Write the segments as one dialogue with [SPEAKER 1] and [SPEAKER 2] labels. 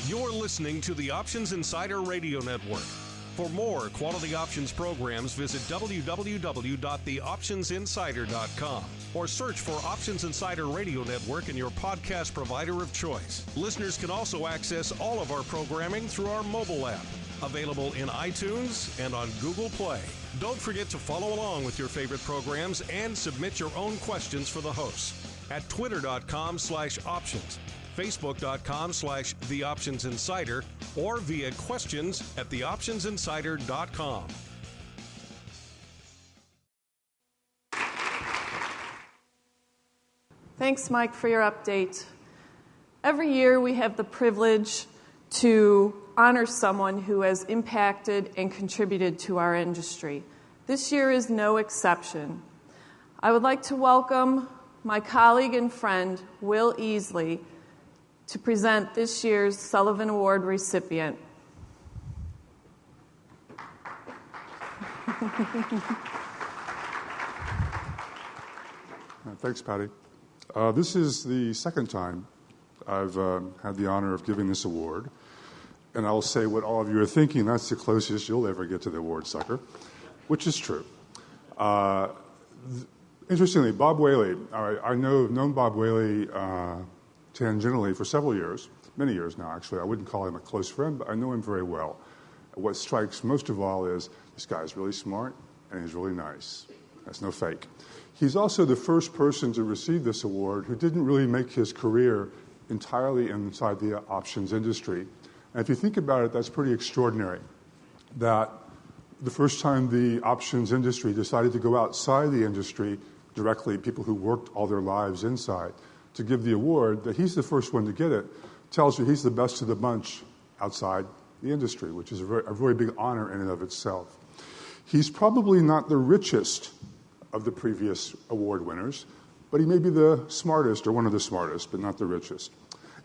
[SPEAKER 1] You're listening to the Options Insider Radio Network. For more quality options programs, visit www.theoptionsinsider.com or search for Options Insider Radio Network in your podcast provider of choice. Listeners can also access all of our programming through our mobile app, available in iTunes and on Google Play. Don't forget to follow along with your favorite programs and submit your own questions for the hosts at twitter.com/options. Facebook.com/TheOptionsInsider or via questions at TheOptionsInsider.com.
[SPEAKER 2] Thanks, Mike, for your update. Every year we have the privilege to honor someone who has impacted and contributed to our industry. This year is no exception. I would like to welcome my colleague and friend, Will Easley, to present this year's Sullivan Award recipient.
[SPEAKER 3] Thanks, Patty. This is the second time I've had the honor of giving this award. And I'll say what all of you are thinking, that's the closest you'll ever get to the award, sucker, which is true. Interestingly, Bob Whaley, I've known Bob Whaley tangentially for several years, many years now, actually. I wouldn't call him a close friend, but I know him very well. What strikes most of all is this guy's really smart and he's really nice. That's no fake. He's also the first person to receive this award who didn't really make his career entirely inside the options industry. And if you think about it, that's pretty extraordinary, that the first time the options industry decided to go outside the industry directly, people who worked all their lives inside, to give the award, that he's the first one to get it, tells you he's the best of the bunch outside the industry, which is a very big honor in and of itself. He's probably not the richest of the previous award winners, but he may be the smartest or one of the smartest, but not the richest.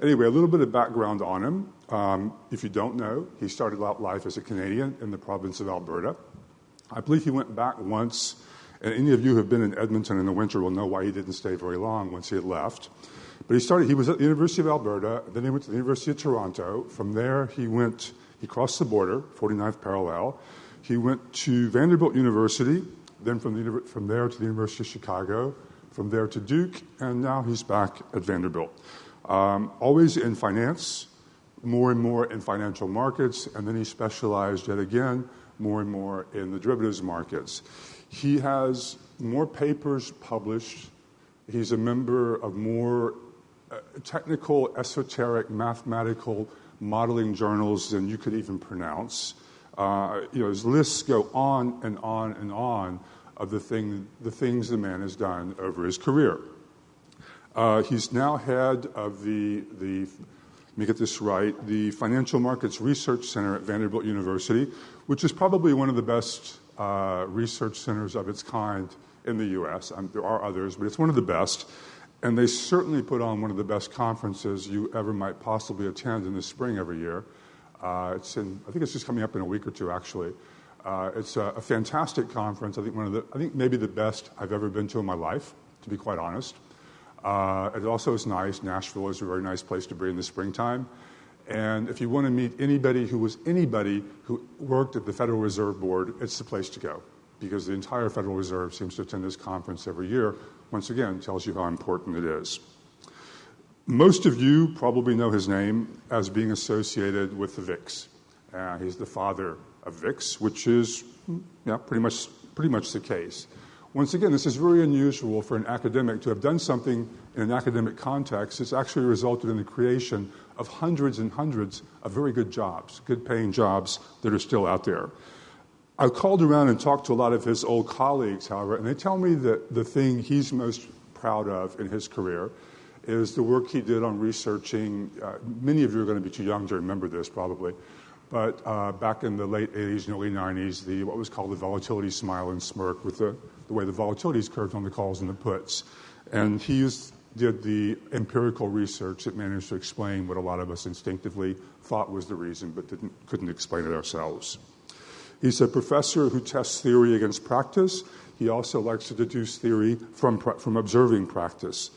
[SPEAKER 3] Anyway, a little bit of background on him. If you don't know, he started out life as a Canadian in the province of Alberta. I believe he went back once, and any of you who have been in Edmonton in the winter will know why he didn't stay very long once he had left. But he was at the University of Alberta, then he went to the University of Toronto. From there, he crossed the border, 49th parallel. He went to Vanderbilt University, then from there to the University of Chicago, from there to Duke, and now he's back at Vanderbilt. Always in finance, more and more in financial markets, and then he specialized yet again more and more in the derivatives markets. He has more papers published. He's a member of more technical, esoteric, mathematical modeling journals than you could even pronounce. His lists go on and on and on of the things the man has done over his career. He's now head of the let me get this right, the Financial Markets Research Center at Vanderbilt University, which is probably one of the best research centers of its kind in the U.S. There are others, but it's one of the best. And they certainly put on one of the best conferences you ever might possibly attend in the spring every year. I think it's just coming up in a week or two, actually. It's a fantastic conference. I think maybe the best I've ever been to in my life, to be quite honest. It also is nice. Nashville is a very nice place to be in the springtime. And if you want to meet anybody who worked at the Federal Reserve Board, it's the place to go, because the entire Federal Reserve seems to attend this conference every year. Once again, tells you how important it is. Most of you probably know his name as being associated with the VIX. He's the father of VIX, which is pretty much the case. Once again, this is very unusual for an academic to have done something in an academic context. It's actually resulted in the creation of hundreds and hundreds of very good jobs, good-paying jobs that are still out there. I've called around and talked to a lot of his old colleagues, however, and they tell me that the thing he's most proud of in his career is the work he did on researching. Many of you are going to be too young to remember this, probably, but back in the late 80s and early 90s, what was called the volatility smile and smirk, with the way the volatility is curved on the calls and the puts. And he did the empirical research that managed to explain what a lot of us instinctively thought was the reason, but couldn't explain it ourselves. He's a professor who tests theory against practice. He also likes to deduce theory from observing practice.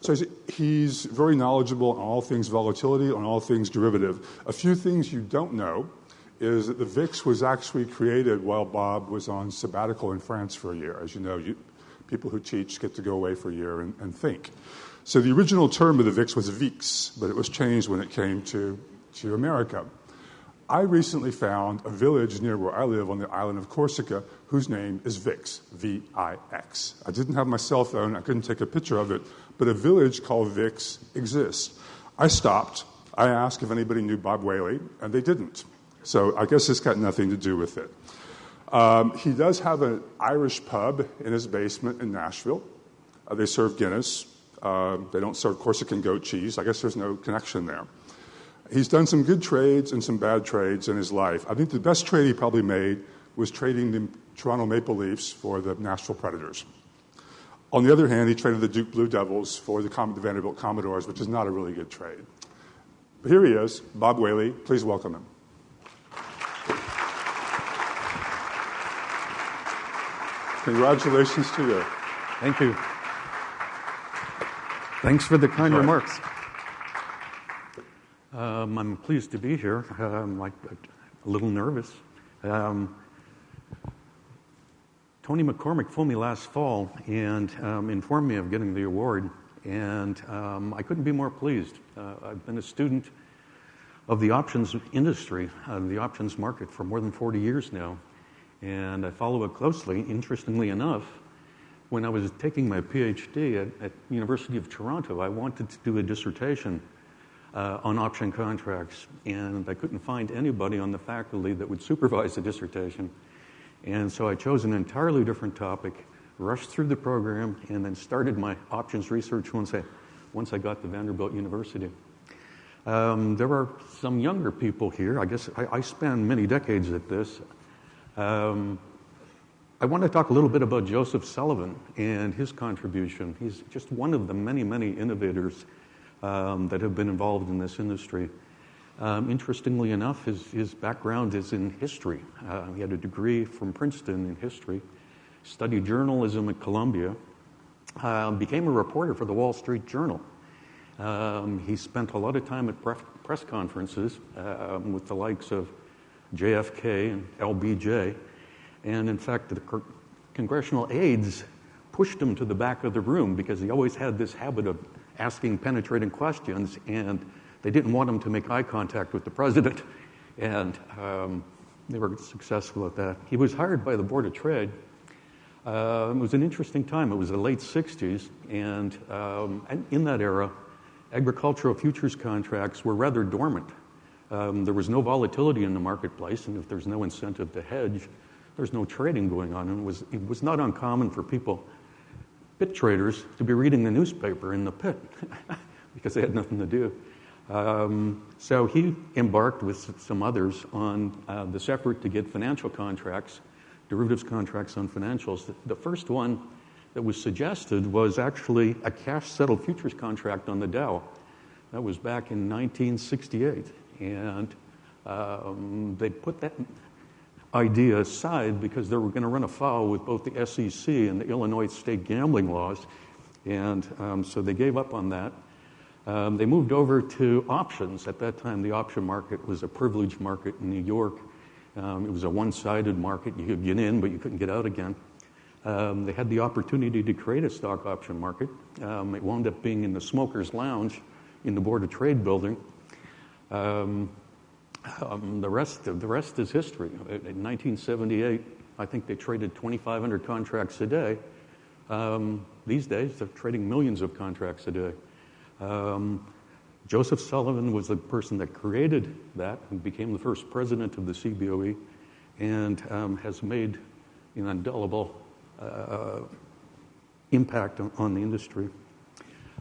[SPEAKER 3] So he's very knowledgeable on all things volatility, on all things derivative. A few things you don't know is that the VIX was actually created while Bob was on sabbatical in France for a year. As you know, people who teach get to go away for a year and think. So the original term of the VIX was VIX, but it was changed when it came to America. I recently found a village near where I live on the island of Corsica whose name is Vix, V-I-X. I didn't have my cell phone. I couldn't take a picture of it, but a village called Vix exists. I stopped. I asked if anybody knew Bob Whaley, and they didn't. So I guess it's got nothing to do with it. He does have an Irish pub in his basement in Nashville. They serve Guinness. They don't serve Corsican goat cheese. I guess there's no connection there. He's done some good trades and some bad trades in his life. I think the best trade he probably made was trading the Toronto Maple Leafs for the Nashville Predators. On the other hand, he traded the Duke Blue Devils for the Vanderbilt Commodores, which is not a really good trade. But here he is, Bob Whaley. Please welcome him. Congratulations to you.
[SPEAKER 4] Thank you. Thanks for the kind remarks. I'm pleased to be here. I'm a little nervous. Tony McCormick phoned me last fall and informed me of getting the award, and I couldn't be more pleased. I've been a student of the options industry, the options market, for more than 40 years now, and I follow it closely. Interestingly enough, when I was taking my PhD at University of Toronto, I wanted to do a dissertation on option contracts, and I couldn't find anybody on the faculty that would supervise the dissertation. And so I chose an entirely different topic, rushed through the program, and then started my options research once I got to Vanderbilt University. There are some younger people here. I guess I spent many decades at this. I want to talk a little bit about Joseph Sullivan and his contribution. He's just one of the many, many innovators that have been involved in this industry. Interestingly enough, his background is in history. He had a degree from Princeton in history, studied journalism at Columbia, became a reporter for the Wall Street Journal. He spent a lot of time at press conferences with the likes of JFK and LBJ. And in fact, the congressional aides pushed him to the back of the room because he always had this habit of asking penetrating questions, and they didn't want him to make eye contact with the president. And they were successful at that. He was hired by the Board of Trade. It was an interesting time. It was the late 60s, and in that era, agricultural futures contracts were rather dormant. There was no volatility in the marketplace, and if there's no incentive to hedge, there's no trading going on. And it was not uncommon for pit traders to be reading the newspaper in the pit because they had nothing to do. So he embarked with some others on this effort to get financial contracts, derivatives contracts on financials. The first one that was suggested was actually a cash-settled futures contract on the Dow. That was back in 1968. And they put that idea aside because they were going to run afoul with both the SEC and the Illinois state gambling laws. And so they gave up on that. They moved over to options. At that time, the option market was a privileged market in New York. It was a one-sided market. You could get in, but you couldn't get out again. They had the opportunity to create a stock option market. It wound up being in the Smokers Lounge in the Board of Trade building. The rest is history. In 1978, I think they traded 2,500 contracts a day. These days, they're trading millions of contracts a day. Joseph Sullivan was the person that created that and became the first president of the CBOE, and has made an indelible impact on the industry.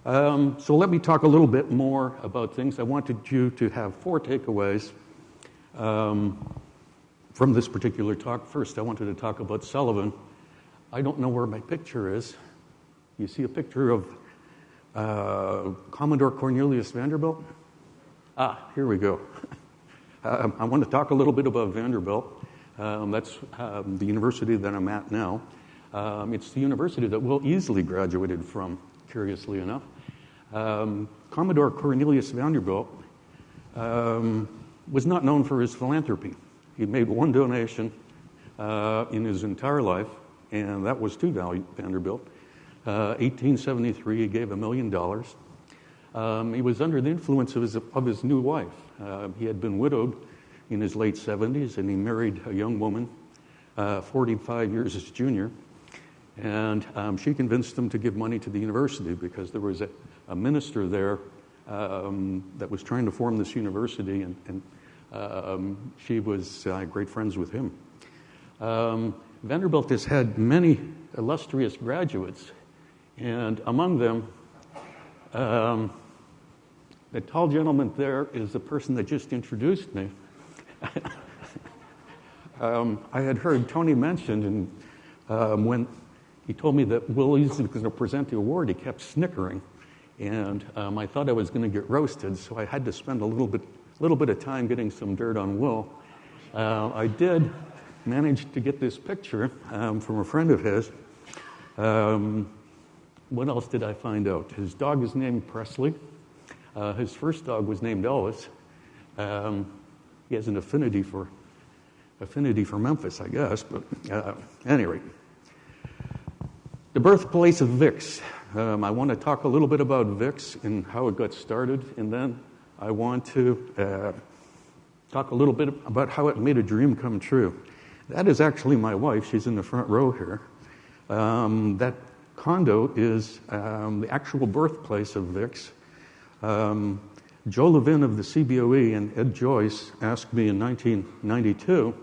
[SPEAKER 4] So let me talk a little bit more about things. I wanted you to have 4 takeaways from this particular talk. First, I wanted to talk about Sullivan. I don't know where my picture is. You see a picture of Commodore Cornelius Vanderbilt? Here we go. I want to talk a little bit about Vanderbilt. That's the university that I'm at now. It's the university that Will Easley graduated from, curiously enough. Commodore Cornelius Vanderbilt was not known for his philanthropy. He made one donation in his entire life, and that was to Vanderbilt. 1873, he gave $1 million. He was under the influence of his new wife. He had been widowed in his late 70s, and he married a young woman, 45 years his junior. And she convinced him to give money to the university because there was a minister there that was trying to form this university, and she was great friends with him. Vanderbilt has had many illustrious graduates, and among them, the tall gentleman there is the person that just introduced me. I had heard Tony mentioned, and when he told me that Whaley was going to present the award, he kept snickering, and I thought I was going to get roasted, so I had to spend a little bit of time getting some dirt on Will. I did manage to get this picture from a friend of his. What else did I find out? His dog is named Presley. His first dog was named Ellis. He has an affinity for Memphis, I guess. But anyway, the birthplace of Vicks. I want to talk a little bit about Vicks and how it got started, and then I want to talk a little bit about how it made a dream come true. That is actually my wife. She's in the front row here. That condo is the actual birthplace of Vicks. Joe Levin of the CBOE and Ed Joyce asked me in 1992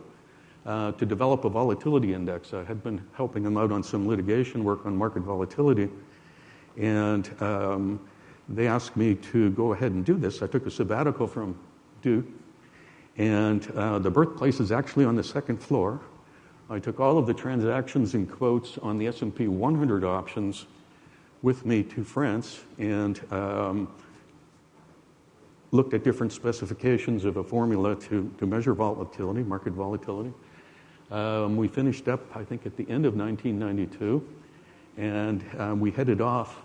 [SPEAKER 4] to develop a volatility index. I had been helping them out on some litigation work on market volatility, and they asked me to go ahead and do this. I took a sabbatical from Duke, and the birthplace is actually on the second floor. I took all of the transactions and quotes on the S&P 100 options with me to France, and looked at different specifications of a formula to measure volatility, market volatility. We finished up, I think, at the end of 1992, and we headed off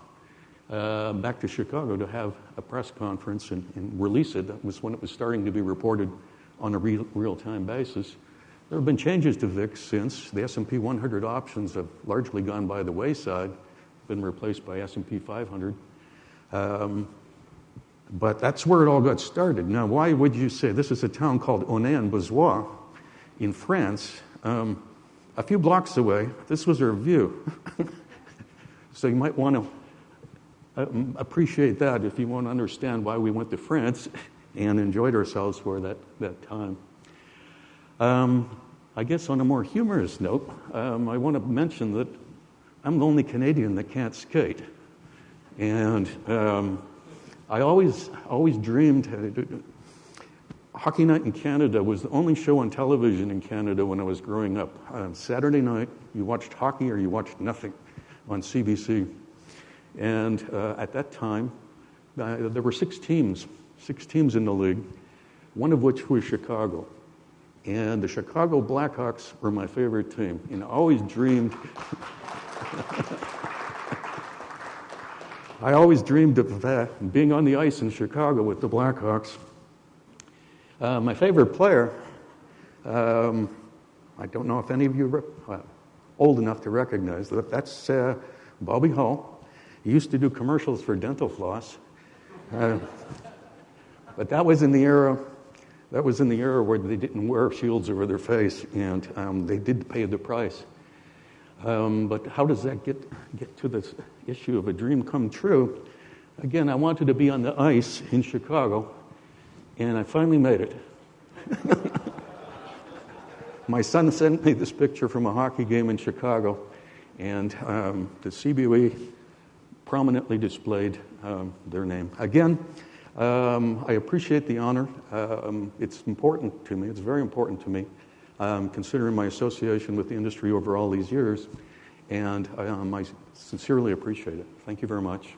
[SPEAKER 4] back to Chicago to have a press conference and release it. That was when it was starting to be reported on a real-time basis. There have been changes to VIX since. The S&P 100 options have largely gone by the wayside, been replaced by S&P 500. But that's where it all got started. Now, why would you say this is a town called Aunay-en-Bozois in France? A few blocks away, this was our view. So you might want to appreciate that if you want to understand why we went to France and enjoyed ourselves for that time. I guess on a more humorous note, I want to mention that I'm the only Canadian that can't skate. And I always dreamed Hockey Night in Canada was the only show on television in Canada when I was growing up. On Saturday night, you watched hockey or you watched nothing on CBC. And at that time, there were six teams in the league, one of which was Chicago. And the Chicago Blackhawks were my favorite team. And I always dreamed of being on the ice in Chicago with the Blackhawks. My favorite player, I don't know if any of you are old enough to recognize that. That's Bobby Hull. He used to do commercials for dental floss. But that was in the era where they didn't wear shields over their face, and they did pay the price. But how does that get to this issue of a dream come true? Again, I wanted to be on the ice in Chicago, and I finally made it. My son sent me this picture from a hockey game in Chicago, and the CBOE prominently displayed their name. Again, I appreciate the honor. It's important to me. It's very important to me, considering my association with the industry over all these years, and I sincerely appreciate it. Thank you very much.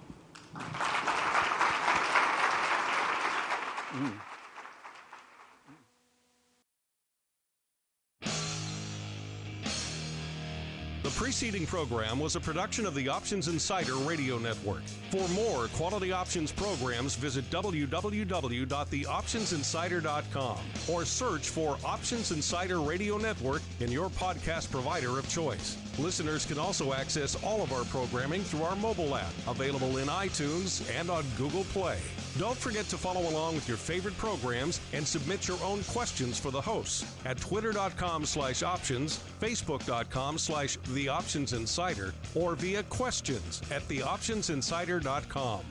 [SPEAKER 1] The preceding program was a production of the Options Insider Radio Network. For more quality options programs, visit www.theoptionsinsider.com or search for Options Insider Radio Network in your podcast provider of choice. Listeners can also access all of our programming through our mobile app, available in iTunes and on Google Play. Don't forget to follow along with your favorite programs and submit your own questions for the hosts at twitter.com/options, facebook.com/theoptionsinsider, or via questions@theoptionsinsider.com.